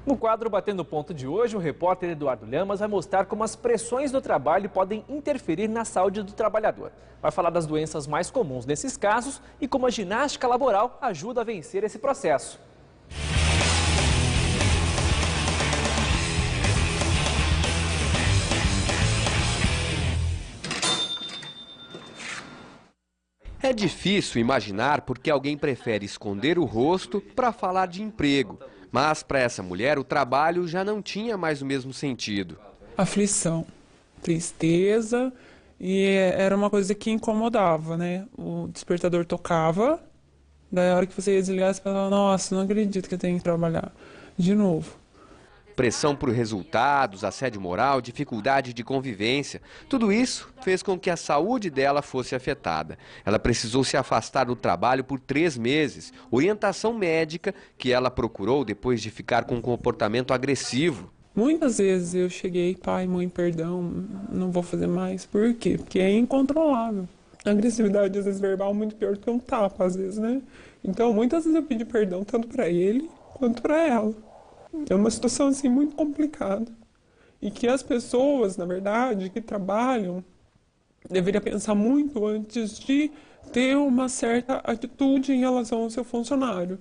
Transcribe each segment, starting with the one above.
No quadro Batendo Ponto de hoje, o repórter Eduardo Lamas vai mostrar como as pressões do trabalho podem interferir na saúde do trabalhador. Vai falar das doenças mais comuns nesses casos e como a ginástica laboral ajuda a vencer esse processo. É difícil imaginar por que alguém prefere esconder o rosto para falar de emprego. Mas para essa mulher o trabalho já não tinha mais o mesmo sentido. Aflição, tristeza, e era uma coisa que incomodava, né? O despertador tocava, daí a hora que você ia desligar, você falava, nossa, não acredito que eu tenho que trabalhar de novo. Pressão por resultados, assédio moral, dificuldade de convivência, tudo isso fez com que a saúde dela fosse afetada. Ela precisou se afastar do trabalho por 3 meses, orientação médica que ela procurou depois de ficar com um comportamento agressivo. Muitas vezes eu cheguei, pai, mãe, perdão, não vou fazer mais. Por quê? Porque é incontrolável. A agressividade, às vezes, verbal é muito pior do que um tapa, às vezes, né? Então, muitas vezes eu pedi perdão tanto para ele quanto para ela. É uma situação assim muito complicada e que as pessoas, na verdade, que trabalham, deveriam pensar muito antes de ter uma certa atitude em relação ao seu funcionário,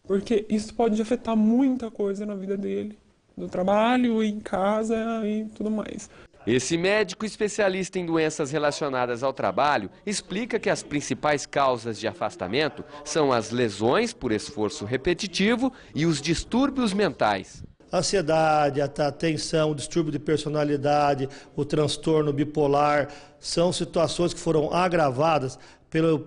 porque isso pode afetar muita coisa na vida dele, no trabalho, em casa e tudo mais. Esse médico especialista em doenças relacionadas ao trabalho explica que as principais causas de afastamento são as lesões por esforço repetitivo e os distúrbios mentais. A ansiedade, a tensão, o distúrbio de personalidade, o transtorno bipolar, são situações que foram agravadas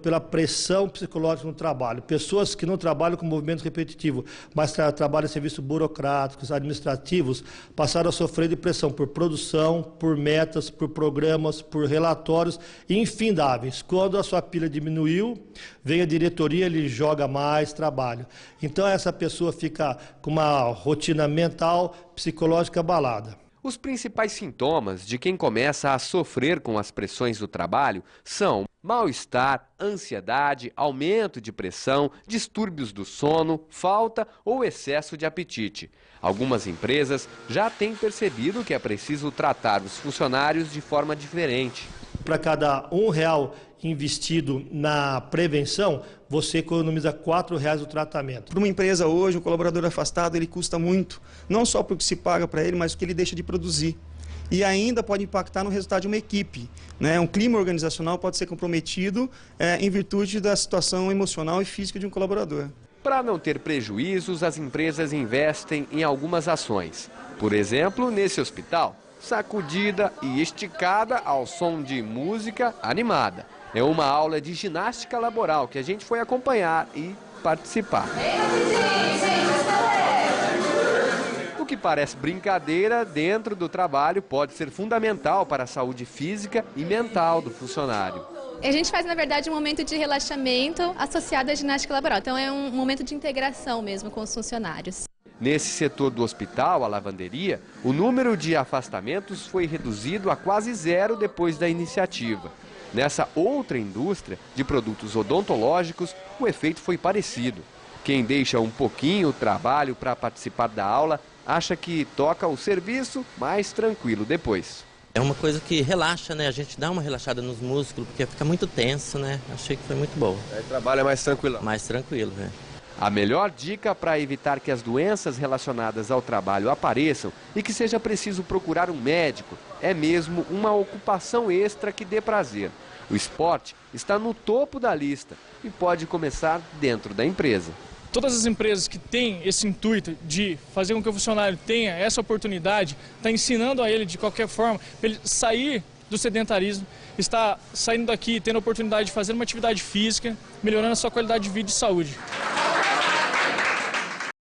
pela pressão psicológica no trabalho. Pessoas que não trabalham com movimento repetitivo, mas trabalham em serviços burocráticos, administrativos, passaram a sofrer de pressão por produção, por metas, por programas, por relatórios infindáveis. Quando a sua pilha diminuiu, vem a diretoria, ele joga mais trabalho. Então essa pessoa fica com uma rotina mental, psicológica abalada. Os principais sintomas de quem começa a sofrer com as pressões do trabalho são mal-estar, ansiedade, aumento de pressão, distúrbios do sono, falta ou excesso de apetite. Algumas empresas já têm percebido que é preciso tratar os funcionários de forma diferente. Para cada R$1 investido na prevenção, você economiza R$4 no tratamento. Para uma empresa hoje, o colaborador afastado, ele custa muito, não só porque se paga para ele, mas porque ele deixa de produzir. E ainda pode impactar no resultado de uma equipe, né? Um clima organizacional pode ser comprometido em virtude da situação emocional e física de um colaborador. Para não ter prejuízos, as empresas investem em algumas ações. Por exemplo, nesse hospital, sacudida e esticada ao som de música animada. É uma aula de ginástica laboral que a gente foi acompanhar e participar. O que parece brincadeira dentro do trabalho pode ser fundamental para a saúde física e mental do funcionário. A gente faz, na verdade, um momento de relaxamento associado à ginástica laboral. Então é um momento de integração mesmo com os funcionários. Nesse setor do hospital, a lavanderia, o número de afastamentos foi reduzido a quase 0 depois da iniciativa. Nessa outra indústria de produtos odontológicos, o efeito foi parecido. Quem deixa um pouquinho o trabalho para participar da aula, acha que toca o serviço mais tranquilo depois. É uma coisa que relaxa, né? A gente dá uma relaxada nos músculos, porque fica muito tenso, né? Achei que foi muito bom. Aí o trabalho é mais tranquilo? Mais tranquilo, né? A melhor dica para evitar que as doenças relacionadas ao trabalho apareçam e que seja preciso procurar um médico é mesmo uma ocupação extra que dê prazer. O esporte está no topo da lista e pode começar dentro da empresa. Todas as empresas que têm esse intuito de fazer com que o funcionário tenha essa oportunidade, está ensinando a ele de qualquer forma, para ele sair do sedentarismo, está saindo daqui, tendo a oportunidade de fazer uma atividade física, melhorando a sua qualidade de vida e saúde.